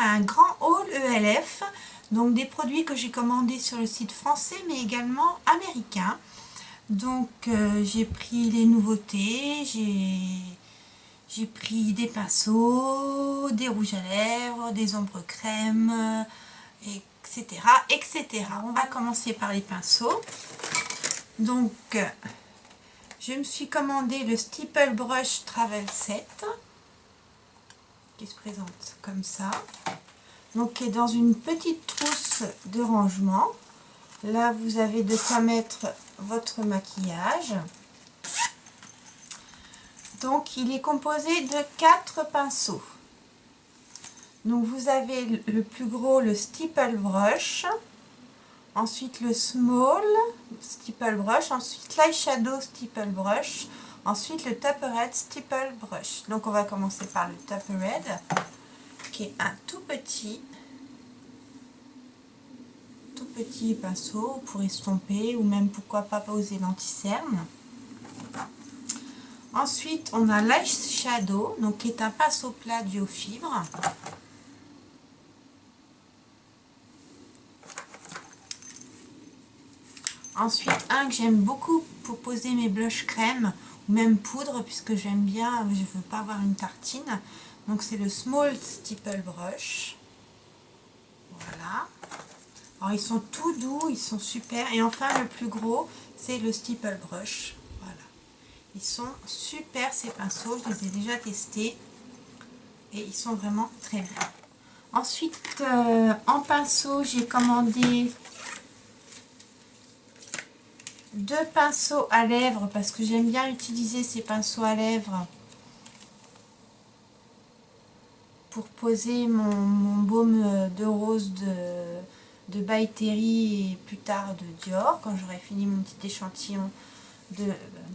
un grand haul ELF, donc des produits que j'ai commandés sur le site français mais également américain. Donc j'ai pris les nouveautés, j'ai pris des pinceaux, des rouges à lèvres, des ombres crème, etc. etc. On va commencer par les pinceaux. Donc je me suis commandé le Stipple Brush Travel Set qui se présente comme ça, donc qui est dans une petite trousse de rangement. Là vous avez de quoi mettre votre maquillage. Donc il est composé de 4 pinceaux. Donc vous avez le plus gros, le Stipple Brush, ensuite le Small Stipple Brush, ensuite l'Eyeshadow Stipple Brush, ensuite le Tupper Red Stipple Brush. Donc on va commencer par le Tupper Red, qui est un tout petit pinceau pour estomper ou même pourquoi pas poser l'anti-cerne. Ensuite on a l'Eyeshadow, donc qui est un pinceau plat duo fibre. Ensuite un que j'aime beaucoup pour poser mes blushs crème ou même poudre, puisque j'aime bien, je veux pas avoir une tartine, donc c'est le Small Stipple Brush. Voilà. Alors ils sont tout doux, ils sont super. Et enfin le plus gros, c'est le Stipple Brush. Voilà. Ils sont super ces pinceaux, je les ai déjà testés. Et ils sont vraiment très bien. Ensuite, en pinceau, j'ai commandé 2 pinceaux à lèvres parce que j'aime bien utiliser ces pinceaux à lèvres pour poser mon baume de rose de By Terry et plus tard de Dior, quand j'aurai fini mon petit échantillon de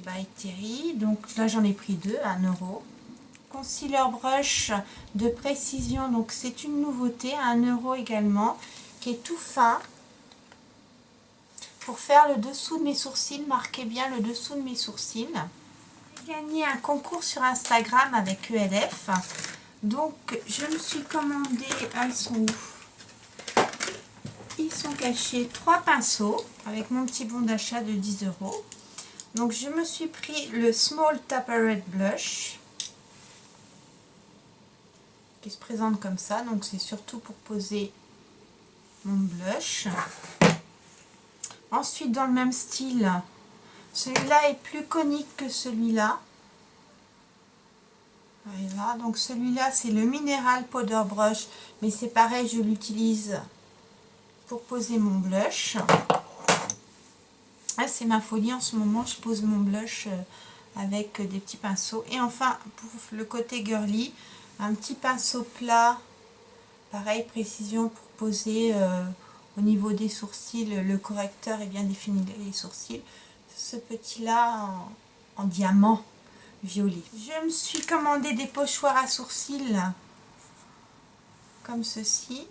By Terry. Donc là j'en ai pris 2 à 1 €. Concealer brush de précision, donc c'est une nouveauté à 1 € également, qui est tout fin pour faire le dessous de mes sourcils. Marquez bien le dessous de mes sourcils. J'ai gagné un concours sur Instagram avec ELF, donc je me suis commandé, ils sont où? Ils sont cachés, 3 pinceaux avec mon petit bon d'achat de 10 €. Donc je me suis pris le Small Tupper Red Blush qui se présente comme ça, donc c'est surtout pour poser mon blush. Ensuite dans le même style, celui-là est plus conique que celui-là. Voilà, donc celui-là c'est le Mineral Powder Brush, mais c'est pareil, je l'utilise pour poser mon blush. Ah, c'est ma folie en ce moment, je pose mon blush avec des petits pinceaux. Et enfin, pour le côté girly, un petit pinceau plat, pareil, précision pour poser au niveau des sourcils, le correcteur est bien défini les sourcils. Ce petit-là en diamant violet. Je me suis commandé des pochoirs à sourcils comme ceci.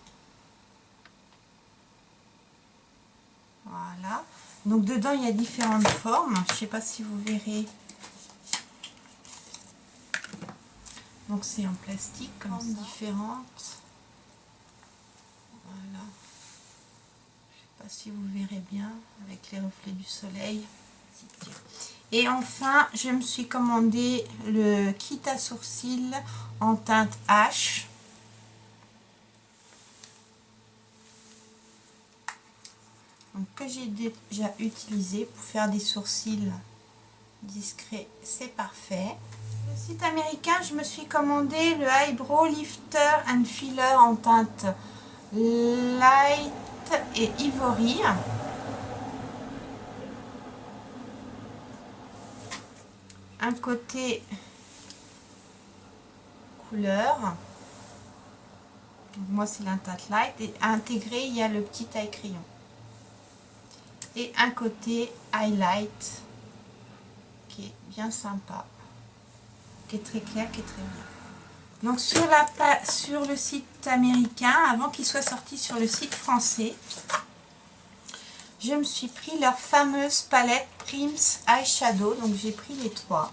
Voilà. Donc dedans il y a différentes formes. Je ne sais pas si vous verrez. Donc c'est en plastique comme ça. Différentes. Voilà. Je ne sais pas si vous verrez bien avec les reflets du soleil. Et enfin, je me suis commandé le kit à sourcils en teinte H. Donc, que j'ai déjà utilisé pour faire des sourcils discrets, c'est parfait. Le site américain, je me suis commandé le Eyebrow Lifter and Filler en teinte Light et Ivory. Un côté couleur, donc moi c'est la teinte light, et intégré il y a le petit taille crayon, et un côté highlight qui est bien sympa, qui est très clair, qui est très bien. Donc sur le site américain, avant qu'il soit sorti sur le site français, je me suis pris leur fameuse palette Prims Eyeshadow, donc j'ai pris les 3.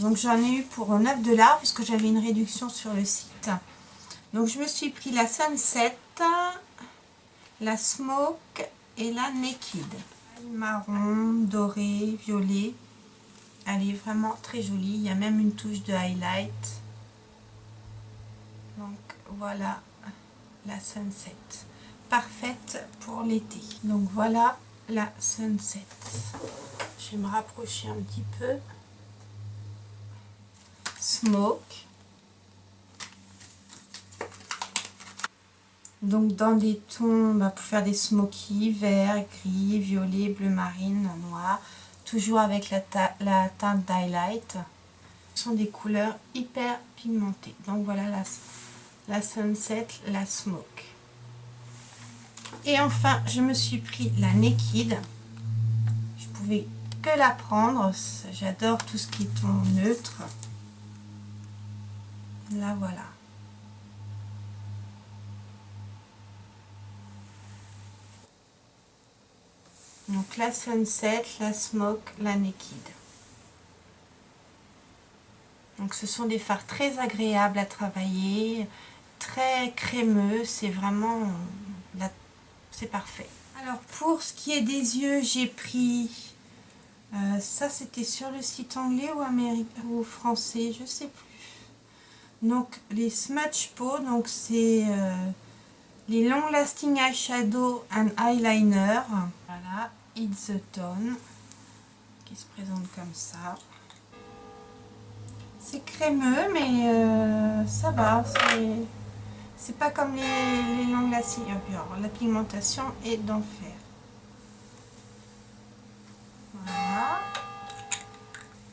Donc j'en ai eu pour 9 $ puisque j'avais une réduction sur le site. Donc je me suis pris la Sunset, la Smoke et la Naked. Marron, doré, violet. Elle est vraiment très jolie. Il y a même une touche de highlight. Donc voilà la Sunset. Parfaite pour l'été. Donc voilà la Sunset. Je vais me rapprocher un petit peu. Smoke. Donc dans des tons, pour faire des smoky, vert, gris, violet, bleu marine, noir. Toujours avec la teinte d'highlight. Ce sont des couleurs hyper pigmentées. Donc voilà la Sunset, la Smoke. Et enfin, je me suis pris la Naked. Je pouvais que la prendre. J'adore tout ce qui est ton neutre. Là voilà. Donc la Sunset, la Smoke, la Naked. Donc ce sont des fards très agréables à travailler, très crémeux, c'est vraiment, c'est parfait. Alors pour ce qui est des yeux, j'ai pris, ça c'était sur le site anglais ou américain ou français, je sais plus. Donc les Smudge Peau, donc c'est les Long Lasting Eyeshadow and Eyeliner. Voilà, It's the Tone, qui se présente comme ça. C'est crémeux, mais ça va, c'est pas comme les longs glacis. Alors, la pigmentation est d'enfer. Voilà.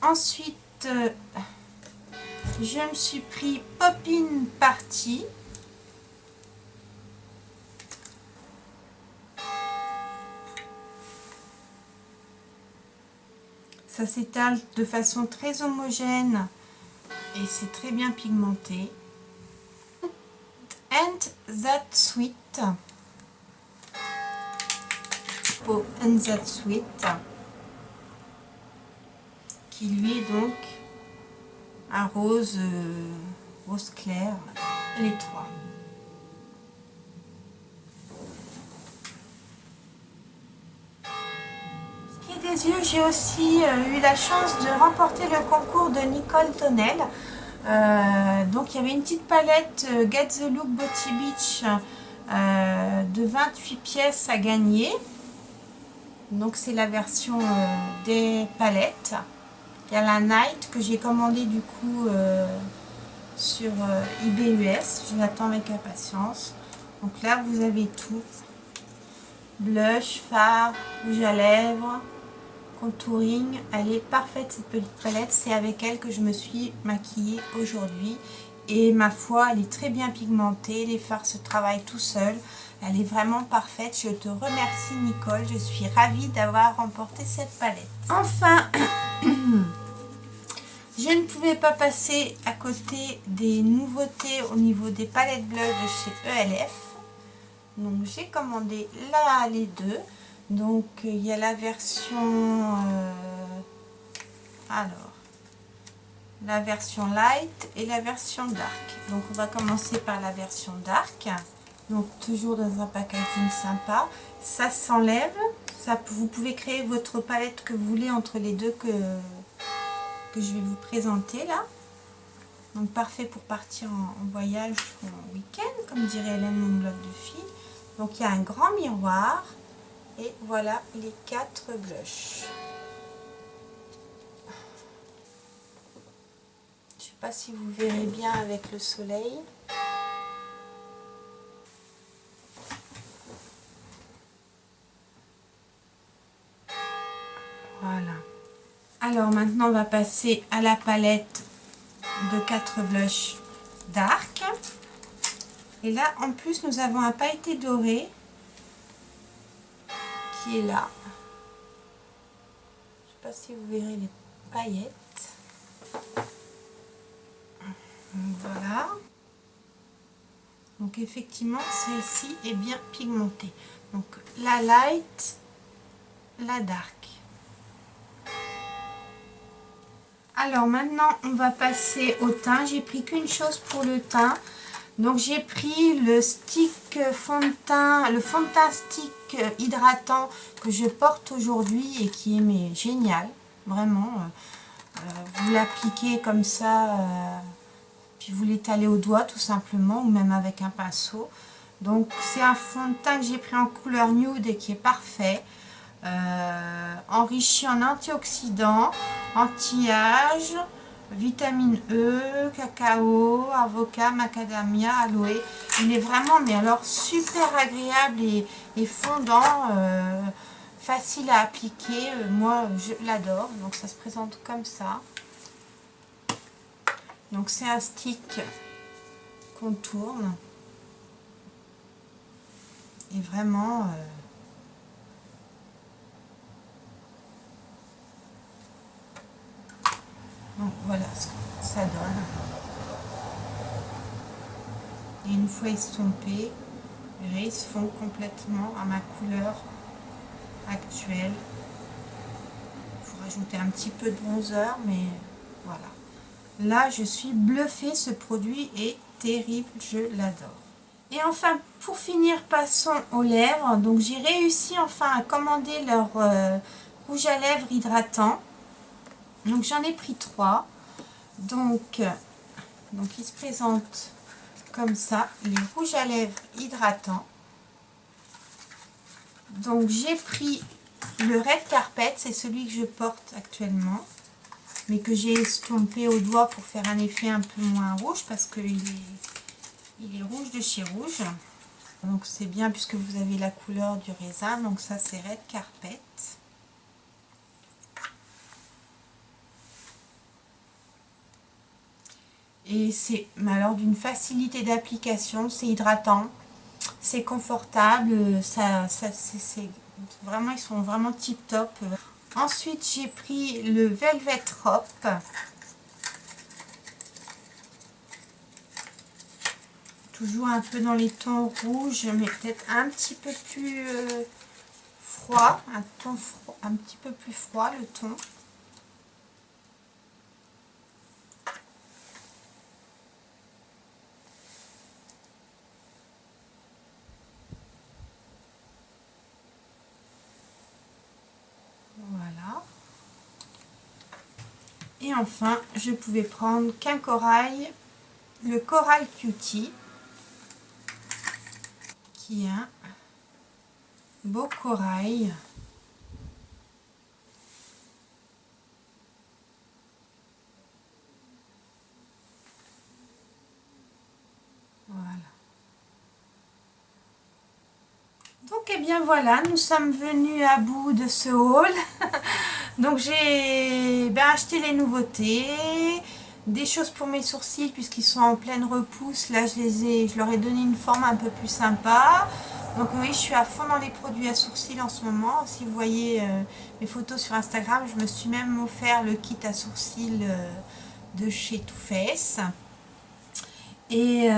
Ensuite, je me suis pris Pop-In Party. Ça s'étale de façon très homogène et c'est très bien pigmenté. And That Sweet. Pour And That Sweet. Qui lui est donc un rose, rose clair. Les trois. Des yeux, j'ai aussi eu la chance de remporter le concours de Nicole Tonnel. Donc il y avait une petite palette Get the Look Beauty Beach de 28 pièces à gagner. Donc c'est la version des palettes. Il y a la Night que j'ai commandée du coup sur eBay US. Je l'attends avec impatience. Donc là vous avez tout. Blush, fard, rouge à lèvres, contouring. Elle est parfaite cette petite palette, c'est avec elle que je me suis maquillée aujourd'hui et ma foi elle est très bien pigmentée, les fards se travaillent tout seuls, elle est vraiment parfaite. Je te remercie Nicole, je suis ravie d'avoir remporté cette palette. Enfin je ne pouvais pas passer à côté des nouveautés au niveau des palettes blush de chez ELF. Donc j'ai commandé là les deux. Donc il y a la version la version light et la version dark. Donc on va commencer par la version dark. Donc toujours dans un packaging sympa. Ça s'enlève. Vous pouvez créer votre palette que vous voulez entre les deux que je vais vous présenter là. Donc parfait pour partir en voyage ou en week-end, comme dirait Hélène, mon blog de fille. Donc il y a un grand miroir. Et voilà les 4 blushs. Je ne sais pas si vous verrez bien avec le soleil. Voilà. Alors maintenant on va passer à la palette de 4 blushs dark. Et là en plus nous avons un pailleté doré qui est là. Je ne sais pas si vous verrez les paillettes. Voilà. Donc effectivement celle-ci est bien pigmentée. Donc la light, la dark. Alors maintenant on va passer au teint. J'ai pris qu'une chose pour le teint. Donc j'ai pris le stick fond de teint, le fond de teint stick hydratant que je porte aujourd'hui et qui est mais génial, vraiment. Vous l'appliquez comme ça, puis vous l'étalez au doigt tout simplement, ou même avec un pinceau. Donc c'est un fond de teint que j'ai pris en couleur nude et qui est parfait, enrichi en antioxydants, anti-âge, vitamine E, cacao, avocat, macadamia, aloe. Il est vraiment, mais alors super agréable et fondant, facile à appliquer. Moi je l'adore. Donc ça se présente comme ça. Donc c'est un stick qu'on tourne. Et vraiment, donc voilà ce que ça donne. Et une fois estompé, ils se font complètement à ma couleur actuelle. Il faut rajouter un petit peu de bronzer, mais voilà. Là, je suis bluffée, ce produit est terrible, je l'adore. Et enfin, pour finir, passons aux lèvres. Donc, j'ai réussi enfin à commander leur rouge à lèvres hydratant. Donc, j'en ai pris 3. Donc, ils se présentent comme ça, les rouges à lèvres hydratants. Donc, j'ai pris le Red Carpet, c'est celui que je porte actuellement, mais que j'ai estompé au doigt pour faire un effet un peu moins rouge parce qu'il est rouge de chez rouge. Donc c'est bien puisque vous avez la couleur du raisin. Donc ça c'est Red Carpet. Et c'est alors d'une facilité d'application, c'est hydratant, c'est confortable, c'est vraiment, ils sont vraiment tip top. Ensuite j'ai pris le Velvet Rope. Toujours un peu dans les tons rouges, mais peut-être un petit peu plus froid, un petit peu plus froid le ton. Voilà. Et enfin, je pouvais prendre qu'un corail, le Coral Cutie, qui est un beau corail. Voilà. Donc, eh bien voilà, nous sommes venus à bout de ce haul. Donc, j'ai acheté les nouveautés, des choses pour mes sourcils puisqu'ils sont en pleine repousse. Là, je leur ai donné une forme un peu plus sympa. Donc oui, je suis à fond dans les produits à sourcils en ce moment. Si vous voyez mes photos sur Instagram, je me suis même offert le kit à sourcils de chez Too Faced. Et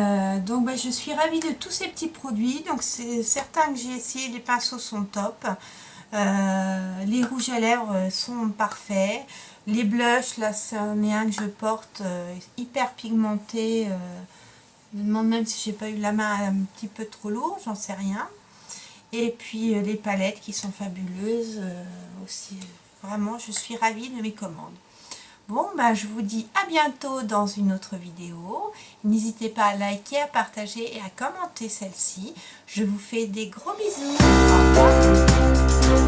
donc je suis ravie de tous ces petits produits. Donc c'est certain que j'ai essayé, les pinceaux sont top. Les rouges à lèvres sont parfaits. Les blushs, là c'en est un que je porte hyper pigmenté. Je me demande même si j'ai pas eu la main un petit peu trop lourde, j'en sais rien. Et puis les palettes qui sont fabuleuses aussi. Vraiment, je suis ravie de mes commandes. Bon, je vous dis à bientôt dans une autre vidéo. N'hésitez pas à liker, à partager et à commenter celle-ci. Je vous fais des gros bisous. Au revoir.